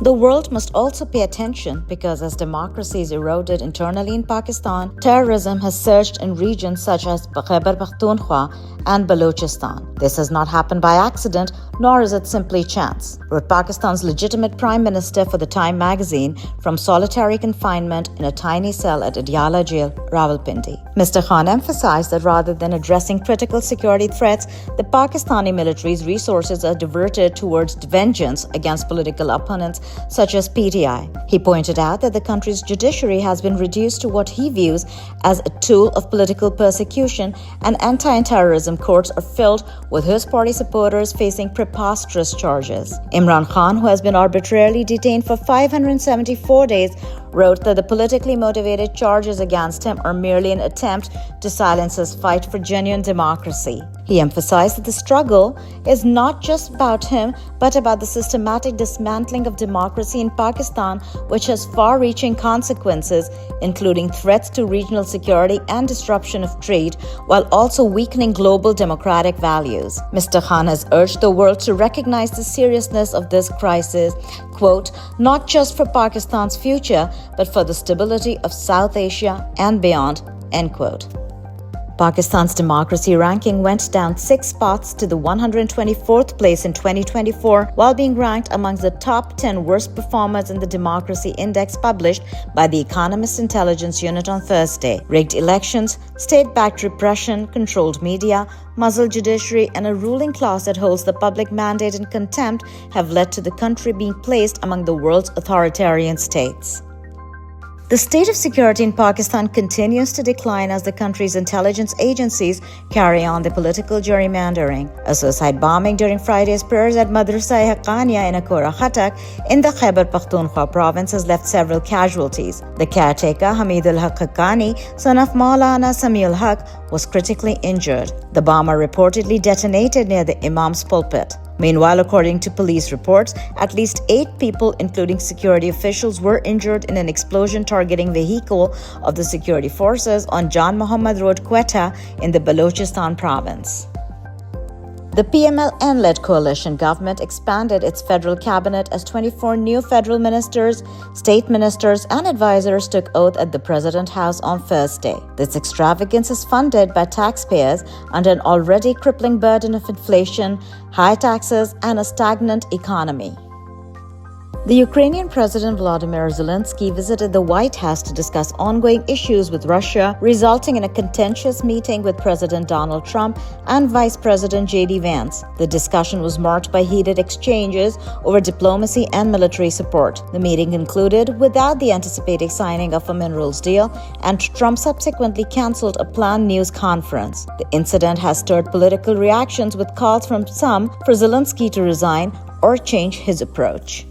The world must also pay attention because as democracy is eroded internally in Pakistan, terrorism has surged in regions such as Khyber Pakhtunkhwa and Balochistan. This has not happened by accident, nor is it simply chance, wrote Pakistan's legitimate Prime Minister for the Time magazine from solitary confinement in a tiny cell at Adyala Jail, Rawalpindi. Mr. Khan emphasized that rather than addressing critical security threats, the Pakistani military's resources are diverted towards vengeance against political opponents such as PTI. He pointed out that the country's judiciary has been reduced to what he views as a tool of political persecution, and anti-terrorism courts are filled with his party supporters facing preposterous charges. Imran Khan, who has been arbitrarily detained for 574 days, wrote that the politically motivated charges against him are merely an attempt to silence his fight for genuine democracy. He emphasized that the struggle is not just about him, but about the systematic dismantling of democracy in Pakistan, which has far-reaching consequences, including threats to regional security and disruption of trade, while also weakening global democratic values. Mr. Khan has urged the world to recognize the seriousness of this crisis, quote, not just for Pakistan's future, but for the stability of South Asia and beyond, end quote. Pakistan's democracy ranking went down 6 spots to the 124th place in 2024, while being ranked amongst the top 10 worst performers in the Democracy Index published by the Economist Intelligence Unit on Thursday. Rigged elections, state-backed repression, controlled media, muzzled judiciary, and a ruling class that holds the public mandate in contempt have led to the country being placed among the world's authoritarian states. The state of security in Pakistan continues to decline as the country's intelligence agencies carry on the political gerrymandering. A suicide bombing during Friday's prayers at Madrasa-e Haqqaniya in Akora Khatak in the Khyber Pakhtunkhwa province has left several casualties. The caretaker, Hamidul Haq Haqqani, son of Maulana Samiul Haq, was critically injured. The bomber reportedly detonated near the Imam's pulpit. Meanwhile, according to police reports, at least 8 people, including security officials, were injured in an explosion targeting vehicle of the security forces on Jan Muhammad Road, Quetta, in the Balochistan province. The PMLN-led coalition government expanded its federal cabinet as 24 new federal ministers, state ministers, and advisors took oath at the President House on Thursday. This extravagance is funded by taxpayers under an already crippling burden of inflation, high taxes, and a stagnant economy. The Ukrainian President Volodymyr Zelensky visited the White House to discuss ongoing issues with Russia, resulting in a contentious meeting with President Donald Trump and Vice President J.D. Vance. The discussion was marked by heated exchanges over diplomacy and military support. The meeting concluded without the anticipated signing of a minerals deal, and Trump subsequently cancelled a planned news conference. The incident has stirred political reactions with calls from some for Zelensky to resign or change his approach.